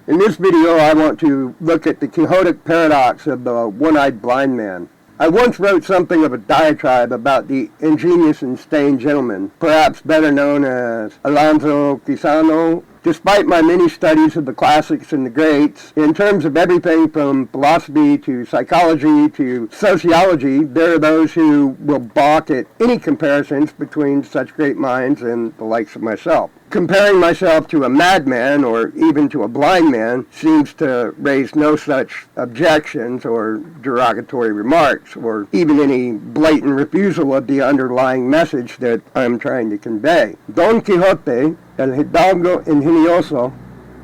In this video, I want to look at the Quixotic paradox of the one-eyed blind man. I once wrote something of a diatribe about the ingenious and stained gentleman, perhaps better known as Alonso Quixote. Despite my many studies of the classics and the greats, in terms of everything from philosophy to psychology to sociology, there are those who will balk at any comparisons between such great minds and the likes of myself. Comparing myself to a madman or even to a blind man seems to raise no such objections or derogatory remarks or even any blatant refusal of the underlying message that I'm trying to convey. Don Quixote, el hidalgo ingenioso,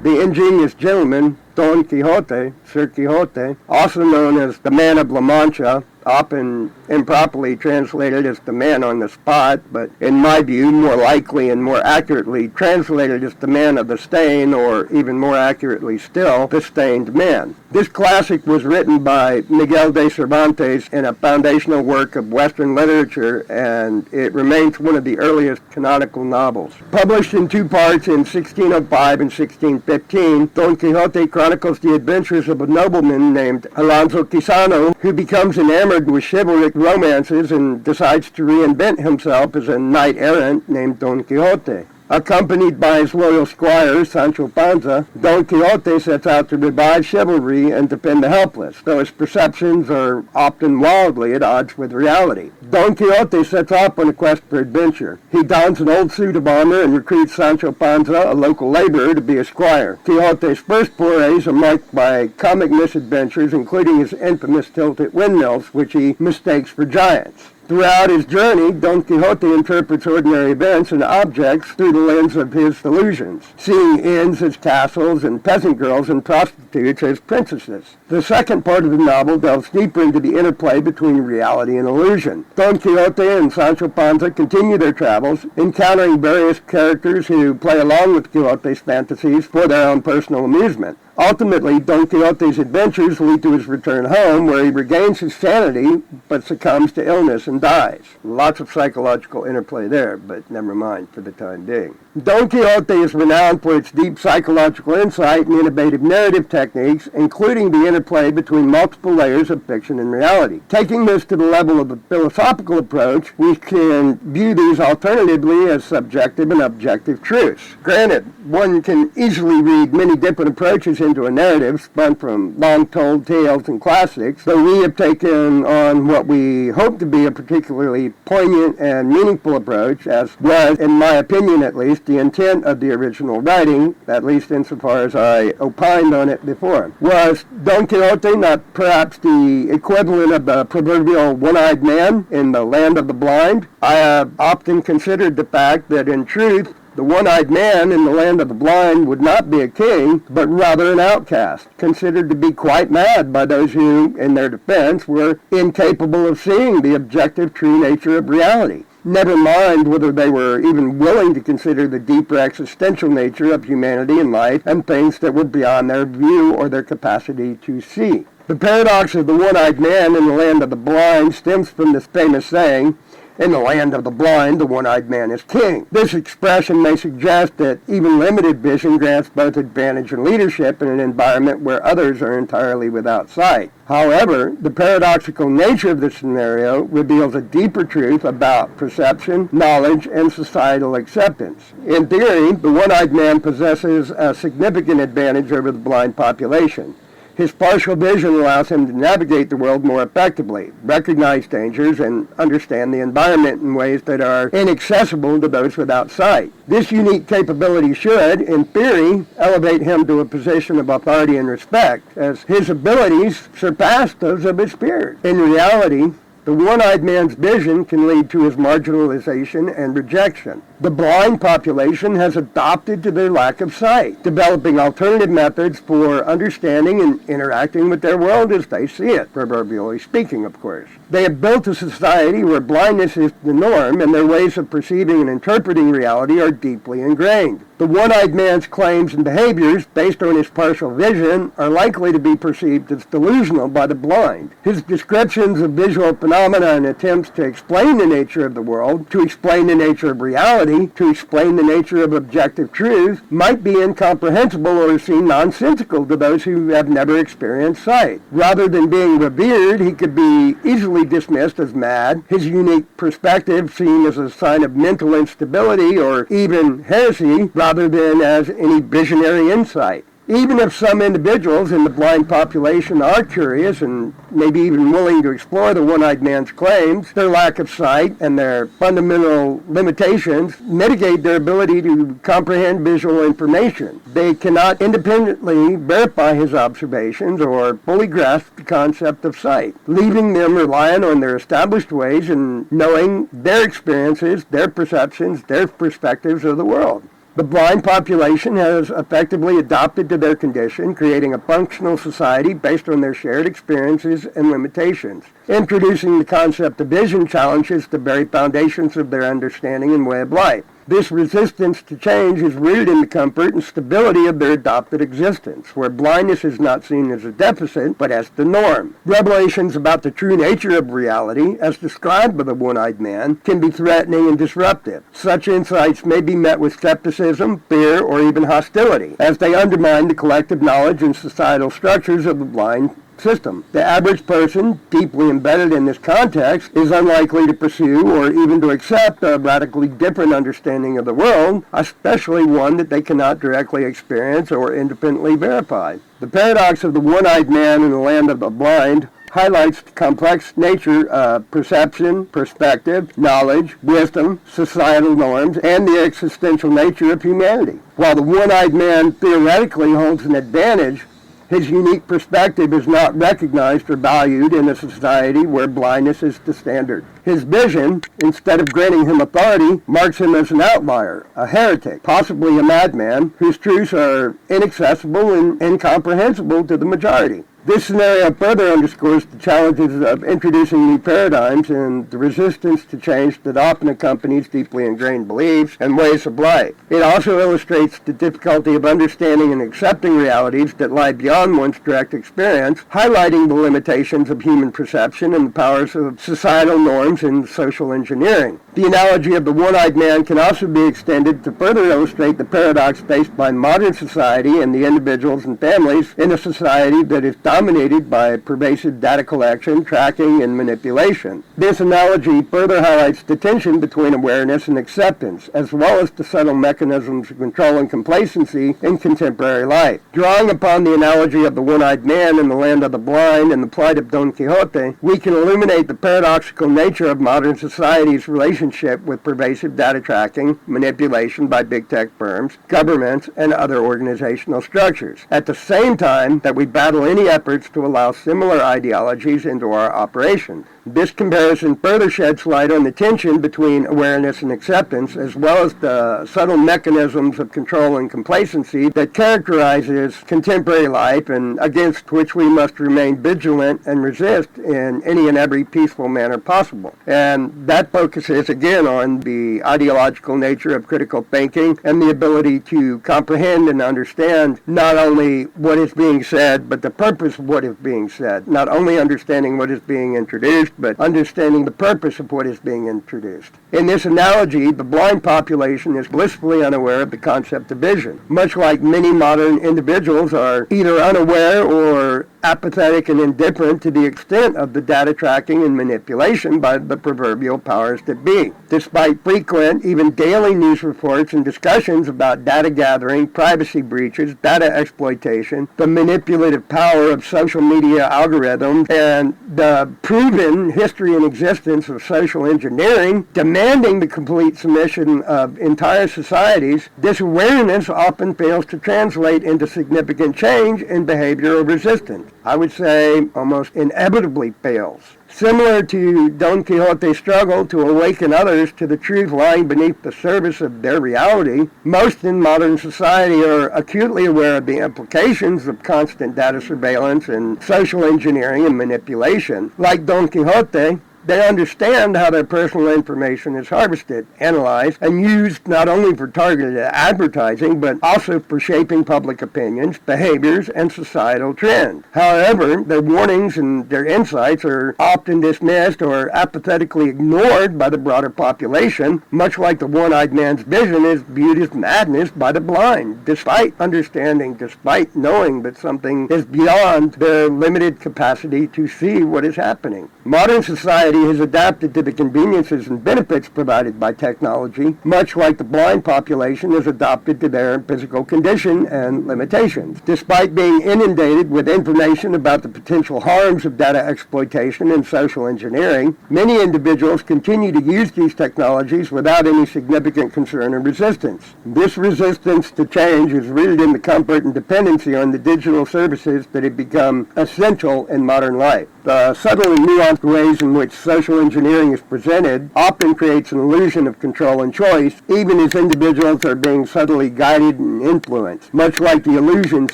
the ingenious gentleman, Don Quixote, Sir Quixote, also known as the Man of La Mancha, often improperly translated as the man on the spot, but in my view, more likely and more accurately translated as the man of the stain, or even more accurately still, the stained man. This classic was written by Miguel de Cervantes in a foundational work of Western literature, and it remains one of the earliest canonical novels. Published in two parts in 1605 and 1615, Don Quixote chronicles the adventures of a nobleman named Alonso Quixote, who becomes enamored with chivalric romances and decides to reinvent himself as a knight-errant named Don Quixote. Accompanied by his loyal squire, Sancho Panza, Don Quixote sets out to revive chivalry and defend the helpless, though his perceptions are often wildly at odds with reality. Don Quixote sets off on a quest for adventure. He dons an old suit of armor and recruits Sancho Panza, a local laborer, to be a squire. Quixote's first forays are marked by comic misadventures, including his infamous tilt at windmills, which he mistakes for giants. Throughout his journey, Don Quixote interprets ordinary events and objects through the lens of his delusions, seeing inns as castles and peasant girls and prostitutes as princesses. The second part of the novel delves deeper into the interplay between reality and illusion. Don Quixote and Sancho Panza continue their travels, encountering various characters who play along with Quixote's fantasies for their own personal amusement. Ultimately, Don Quixote's adventures lead to his return home, where he regains his sanity, but succumbs to illness and dies. Lots of psychological interplay there, but never mind for the time being. Don Quixote is renowned for its deep psychological insight and innovative narrative techniques, including the interplay between multiple layers of fiction and reality. Taking this to the level of a philosophical approach, we can view these alternatively as subjective and objective truths. Granted, one can easily read many different approaches into a narrative spun from long-told tales and classics, though we have taken on what we hope to be a particularly poignant and meaningful approach, as was, in my opinion at least, the intent of the original writing, at least insofar as I opined on it before. Was Don Quixote not perhaps the equivalent of the proverbial one-eyed man in the land of the blind? I have often considered the fact that in truth, the one-eyed man in the land of the blind would not be a king, but rather an outcast, considered to be quite mad by those who, in their defense, were incapable of seeing the objective true nature of reality. Never mind whether they were even willing to consider the deeper existential nature of humanity and life and things that were beyond their view or their capacity to see. The paradox of the one-eyed man in the land of the blind stems from this famous saying, "In the land of the blind, the one-eyed man is king." This expression may suggest that even limited vision grants both advantage and leadership in an environment where others are entirely without sight. However, the paradoxical nature of this scenario reveals a deeper truth about perception, knowledge, and societal acceptance. In theory, the one-eyed man possesses a significant advantage over the blind population. His partial vision allows him to navigate the world more effectively, recognize dangers, and understand the environment in ways that are inaccessible to those without sight. This unique capability should, in theory, elevate him to a position of authority and respect, as his abilities surpass those of his peers. In reality, the one-eyed man's vision can lead to his marginalization and rejection. The blind population has adopted to their lack of sight, developing alternative methods for understanding and interacting with their world as they see it, proverbially speaking, of course. They have built a society where blindness is the norm, and their ways of perceiving and interpreting reality are deeply ingrained. The one-eyed man's claims and behaviors, based on his partial vision, are likely to be perceived as delusional by the blind. His descriptions of visual phenomena and attempts to explain the nature of the world, to explain the nature of reality, inability to explain the nature of objective truth might be incomprehensible or seem nonsensical to those who have never experienced sight. Rather than being revered, he could be easily dismissed as mad, his unique perspective seen as a sign of mental instability or even heresy, rather than as any visionary insight. Even if some individuals in the blind population are curious and maybe even willing to explore the one-eyed man's claims, their lack of sight and their fundamental limitations mitigate their ability to comprehend visual information. They cannot independently verify his observations or fully grasp the concept of sight, leaving them reliant on their established ways and knowing their experiences, their perceptions, their perspectives of the world. The blind population has effectively adopted to their condition, creating a functional society based on their shared experiences and limitations. Introducing the concept of vision challenges the very foundations of their understanding and way of life. This resistance to change is rooted in the comfort and stability of their adopted existence, where blindness is not seen as a deficit, but as the norm. Revelations about the true nature of reality, as described by the one-eyed man, can be threatening and disruptive. Such insights may be met with skepticism, fear, or even hostility, as they undermine the collective knowledge and societal structures of the blind system. The average person, deeply embedded in this context, is unlikely to pursue or even to accept a radically different understanding of the world, especially one that they cannot directly experience or independently verify. The paradox of the one-eyed man in the land of the blind highlights the complex nature of perception, perspective, knowledge, wisdom, societal norms, and the existential nature of humanity. While the one-eyed man theoretically holds an advantage, his unique perspective is not recognized or valued in a society where blindness is the standard. His vision, instead of granting him authority, marks him as an outlier, a heretic, possibly a madman, whose truths are inaccessible and incomprehensible to the majority. This scenario further underscores the challenges of introducing new paradigms and the resistance to change that often accompanies deeply ingrained beliefs and ways of life. It also illustrates the difficulty of understanding and accepting realities that lie beyond one's direct experience, highlighting the limitations of human perception and the powers of societal norms and social engineering. The analogy of the one-eyed man can also be extended to further illustrate the paradox faced by modern society and the individuals and families in a society that is dominated by pervasive data collection, tracking, and manipulation. This analogy further highlights the tension between awareness and acceptance, as well as the subtle mechanisms of control and complacency in contemporary life. Drawing upon the analogy of the one-eyed man in the land of the blind and the plight of Don Quixote, we can illuminate the paradoxical nature of modern society's relationship with pervasive data tracking, manipulation by big tech firms, governments, and other organizational structures, at the same time that we battle any efforts to allow similar ideologies into our operation. This comparison further sheds light on the tension between awareness and acceptance, as well as the subtle mechanisms of control and complacency that characterizes contemporary life and against which we must remain vigilant and resist in any and every peaceful manner possible. And that focuses again on the ideological nature of critical thinking and the ability to comprehend and understand not only what is being said, but the purpose of what is being said. Not only understanding what is being introduced, but understanding the purpose of what is being introduced. In this analogy, the blind population is blissfully unaware of the concept of vision, much like many modern individuals are either unaware or apathetic and indifferent to the extent of the data tracking and manipulation by the proverbial powers that be. Despite frequent, even daily news reports and discussions about data gathering, privacy breaches, data exploitation, the manipulative power of social media algorithms, and the proven history and existence of social engineering, demanding the complete submission of entire societies, this awareness often fails to translate into significant change in behavioral resistance. I would say almost inevitably fails. Similar to Don Quixote's struggle to awaken others to the truth lying beneath the surface of their reality, most in modern society are acutely aware of the implications of constant data surveillance and social engineering and manipulation. Like Don Quixote, They understand how their personal information is harvested, analyzed, and used not only for targeted advertising, but also for shaping public opinions, behaviors, and societal trends. However, their warnings and their insights are often dismissed or apathetically ignored by the broader population, much like the one-eyed man's vision is viewed as madness by the blind, despite understanding, despite knowing that something is beyond their limited capacity to see what is happening. Modern society has adapted to the conveniences and benefits provided by technology, much like the blind population has adapted to their physical condition and limitations. Despite being inundated with information about the potential harms of data exploitation and social engineering, many individuals continue to use these technologies without any significant concern or resistance. This resistance to change is rooted in the comfort and dependency on the digital services that have become essential in modern life. The subtle and nuanced ways in which social engineering is presented often creates an illusion of control and choice, even as individuals are being subtly guided and influenced, much like the illusions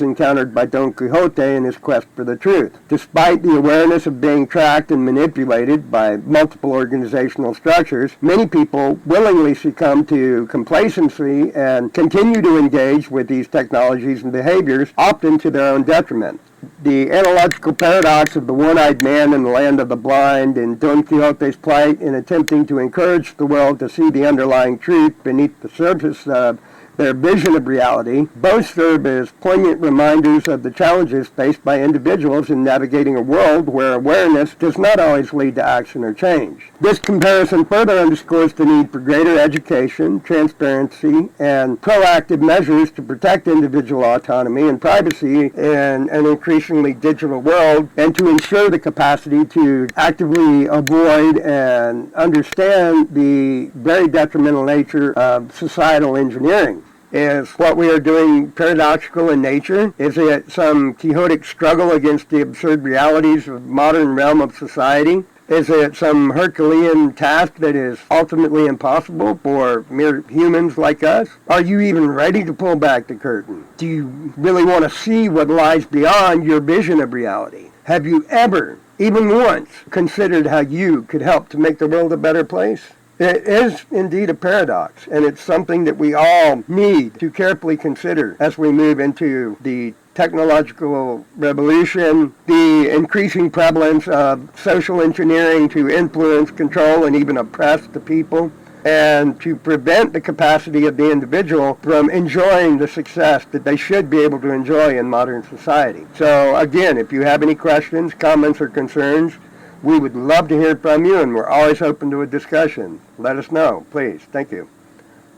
encountered by Don Quixote in his quest for the truth. Despite the awareness of being tracked and manipulated by multiple organizational structures, many people willingly succumb to complacency and continue to engage with these technologies and behaviors, often to their own detriment. The analogical paradox of the one-eyed man in the land of the blind and Don Quixote's plight in attempting to encourage the world to see the underlying truth beneath the surface of their vision of reality both serve as poignant reminders of the challenges faced by individuals in navigating a world where awareness does not always lead to action or change. This comparison further underscores the need for greater education, transparency, and proactive measures to protect individual autonomy and privacy in an increasingly digital world, and to ensure the capacity to actively avoid and understand the very detrimental nature of societal engineering. Is what we are doing paradoxical in nature? Is it some Quixotic struggle against the absurd realities of the modern realm of society? Is it some Herculean task that is ultimately impossible for mere humans like us? Are you even ready to pull back the curtain? Do you really want to see what lies beyond your vision of reality? Have you ever, even once, considered how you could help to make the world a better place? It is indeed a paradox, and it's something that we all need to carefully consider as we move into the technological revolution, the increasing prevalence of social engineering to influence, control, and even oppress the people, and to prevent the capacity of the individual from enjoying the success that they should be able to enjoy in modern society. So again, if you have any questions, comments, or concerns, we would love to hear from you, and we're always open to a discussion. Let us know, please. Thank you.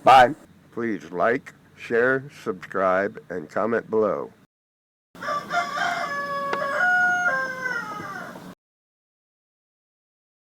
Bye. Please like, share, subscribe, and comment below.